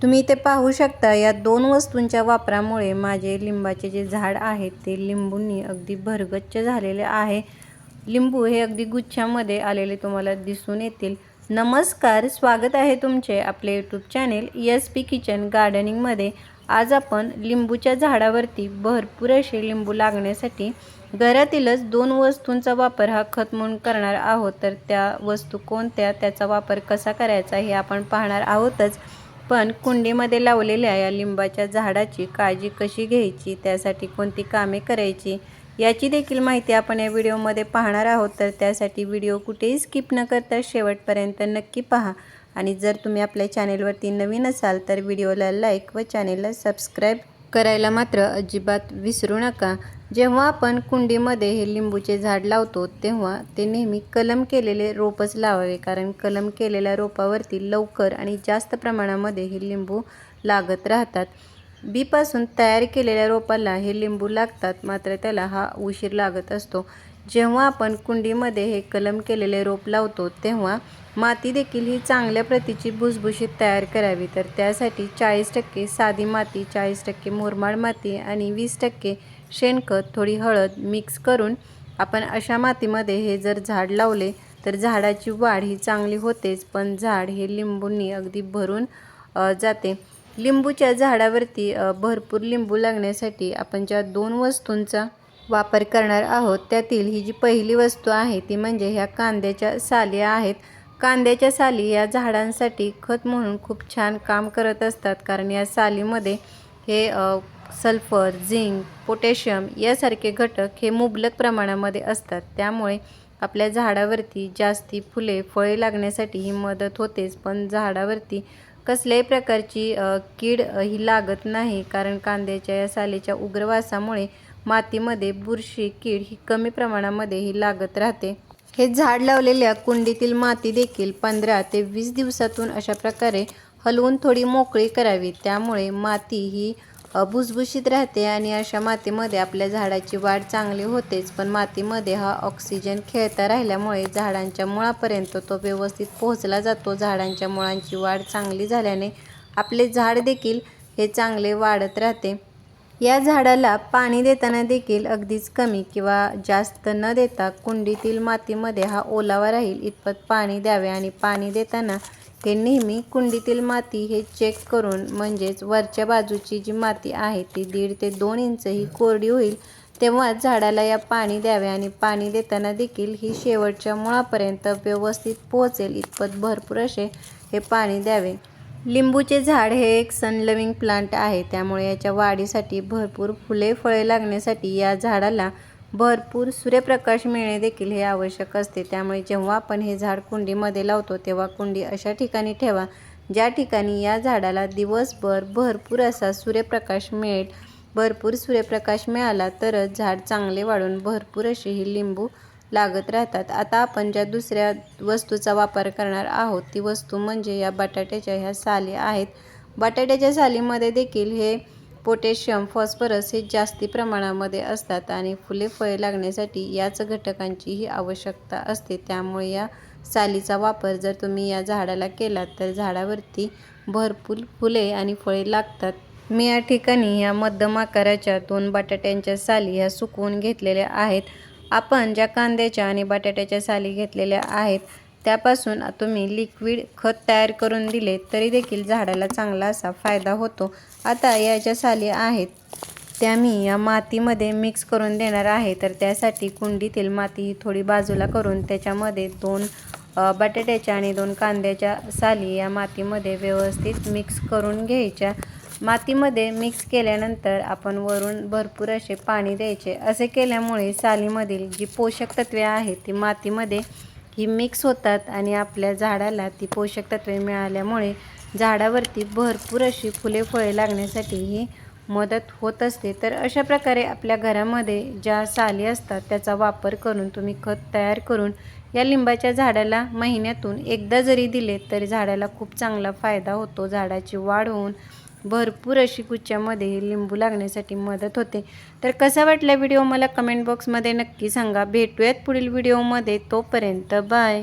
तुम्ही इथे पाहू शकता या दोन वस्तूंच्या वापरामुळे माझे लिंबाचे जे झाड आहे ते लिंबूंनी अगदी भरगच्च झालेले आहे। लिंबू हे अगदी गुच्छामध्ये आलेले तुम्हाला दिसून येतील। नमस्कार, स्वागत आहे तुमचे आपले यूट्यूब चॅनेल SP किचन गार्डनिंगमध्ये। आज आपण लिंबूच्या झाडावरती भरपूर असे लिंबू लागण्यासाठी घरातीलच दोन वस्तूंचा वापर हा खत म्हणून करणार आहोत। तर त्या वस्तू कोणत्या, त्याचा वापर कसा करायचा हे आपण पाहणार आहोतच। पण कुंडीमध्ये लावलेल्या या लिंबाच्या झाडाची काळजी कशी घ्यायची, त्यासाठी कोणती कामे करायची याची देखील माहिती आपण या व्हिडिओमध्ये पाहणार आहोत। तर त्यासाठी व्हिडिओ कुठेही स्किप न करता शेवटपर्यंत नक्की पहा। आणि जर तुम्ही आपल्या चॅनेलवरती नवीन असाल तर व्हिडिओला लाईक व चॅनेलला सबस्क्राईब करायला मात्र अजिबात विसरू नका। जेव्हा आपण कुंडीमध्ये हे लिंबूचे झाड लावतो तेव्हा ते नेहमी कलम केलेले रोपच लावावे, कारण कलम केलेल्या रोपावरती लवकर आणि जास्त प्रमाणामध्ये हे लिंबू लागत राहतात। बीपासून तयार केलेल्या रोपाला हे लिंबू लागतात, मात्र त्याला हा उशीर लागत असतो। जेव्हा आपण कुंडीमध्ये हे कलम केलेले रोप लावतो तेव्हा माती देखील ही चांगल्या प्रतीची भुसभुशीत तयार करावी। तर त्यासाठी 40% साधी माती, 40% मुरमाड माती आणि 20% शेणखत, थोडी हळद मिक्स करून आपण अशा मातीमध्ये हे जर झाड लावले तर झाडाची वाढ ही चांगली होतेच, पण झाड हे लिंबूंनी अगदी भरून जाते। लिंबूच्या झाडावरती भरपूर लिंबू लागण्यासाठी आपण ज्या दोन वस्तूंचा वापर करणार आहोत त्यातील ही जी पहिली वस्तू आहे ती म्हणजे ह्या कांद्याच्या साली आहेत। कांद्याच्या साली या झाडांसाठी खत म्हणून खूप छान काम करत असतात, कारण या सालीमध्ये हे सल्फर, झिंक, पोटॅशियम यासारखे घटक हे मुबलक प्रमाणामध्ये असतात। त्यामुळे आपल्या झाडावरती जास्ती फुले फळे लागण्यासाठी ही मदत होतेच, पण झाडावरती कसल्याही प्रकारची कीड ही लागत नाही, कारण कांद्याच्या या सालीच्या उग्रवासामुळे मातीमध्ये बुरशी कीड ही कमी प्रमाणामध्ये ही लागत राहते। हे झाड लावलेल्या कुंडीतील माती देखील 15 ते 20 दिवसातून अशा प्रकारे हलवून थोडी मोकळी करावी, त्यामुळे माती ही भुसभुशीत राहते आणि अशा मातीमध्ये आपल्या झाडाची वाढ चांगली होतेच, पण मातीमध्ये हा ऑक्सिजन खेळता राहिल्यामुळे झाडांच्या मुळापर्यंत तो व्यवस्थित पोहोचला जातो। झाडांच्या मुळांची वाढ चांगली झाल्याने आपले झाड देखील हे चांगले वाढत राहते। या झाडाला पाणी देताना देखील अगदीच कमी किंवा जास्त न देता कुंडीतील मातीमध्ये हा ओलावा राहील इतपत पाणी द्यावे, आणि पाणी देताना हे नेहमी कुंडीतील माती हे चेक करून, म्हणजेच वरच्या बाजूची जी माती आहे ती 1.5 ते 2 इंच ही कोरडी होईल तेव्हा झाडाला या पाणी द्यावे, आणि पाणी देताना देखील ही शेवटच्या मुळापर्यंत व्यवस्थित पोहोचेल इतपत भरपूर असे हे पाणी द्यावे। लिंबूचे झाड हे एक सन लविंग प्लांट आहे, त्यामुळे याच्या वाढीसाठी भरपूर फुले फळे लागण्यासाठी या झाडाला भरपूर सूर्यप्रकाश मिळणे देखील हे आवश्यक असते। त्यामुळे जेव्हा आपण हे झाड कुंडीमध्ये लावतो तेव्हा कुंडी अशा ठिकाणी ठेवा ज्या ठिकाणी या झाडाला दिवसभर भरपूर असा सूर्यप्रकाश मिळेल। भरपूर सूर्यप्रकाश मिळाला तरच झाड चांगले वाढून भरपूर असे ही लिंबू लागत राहतात। आता आपण ज्या दुसऱ्या वस्तूचा वापर करणार आहोत ती वस्तू म्हणजे या बटाट्याच्या ह्या साली आहेत। बटाट्याच्या सालीमध्ये देखील हे पोटॅशियम, फॉस्फरस हे जास्ती प्रमाणामध्ये असतात आणि फुले फळे लागण्यासाठी याच घटकांची ही आवश्यकता असते। त्यामुळे या सालीचा वापर जर तुम्ही या झाडाला केला तर झाडावरती भरपूर फुले आणि फळे लागतात। मी या ठिकाणी या मध्यम आकाराच्या 2 बटाट्यांच्या साली ह्या सुकवून घेतलेल्या आहेत। आपण ज्या कांद्याच्या आणि बटाट्याच्या साली घेतलेल्या आहेत त्यापासून तुम्ही लिक्विड खत तयार करून दिले तरी देखील झाडाला चांगला असा फायदा होतो। आता या ज्या साली आहेत त्या मी या मातीमध्ये मिक्स करून देणार आहे। तर त्यासाठी कुंडीतील माती ही थोडी बाजूला करून त्याच्यामध्ये 2 बटाट्याच्या आणि 2 कांद्याच्या साली या मातीमध्ये व्यवस्थित मिक्स करून घ्यायच्या। मातीमध्ये मिक्स केल्यानंतर आपण वरून भरपूर असे पाणी द्यायचे। असे केल्यामुळे सालीमधील जी पोषक तत्वे आहेत ती मातीमध्ये ही मिक्स होतात आणि आपल्या झाडाला ती पोषक तत्वे मिळाल्यामुळे झाडावरती भरपूर अशी फुले फळे लागण्यासाठी ही मदत होत असते। तर अशा प्रकारे आपल्या घरामध्ये ज्या साली असतात त्याचा वापर करून तुम्ही खत तयार करून या लिंबाच्या झाडाला महिन्यातून एकदा जरी दिले तरी झाडाला खूप चांगला फायदा होतो। झाडाची वाढ होऊन भरपूर अशी गुच्छामध्ये लिंबू लागण्यासाठी मदत होते। तर कसा वाटला व्हिडिओ मला कमेंट बॉक्समध्ये नक्की सांगा। भेटूयात पुढील व्हिडिओमध्ये, तोपर्यंत बाय।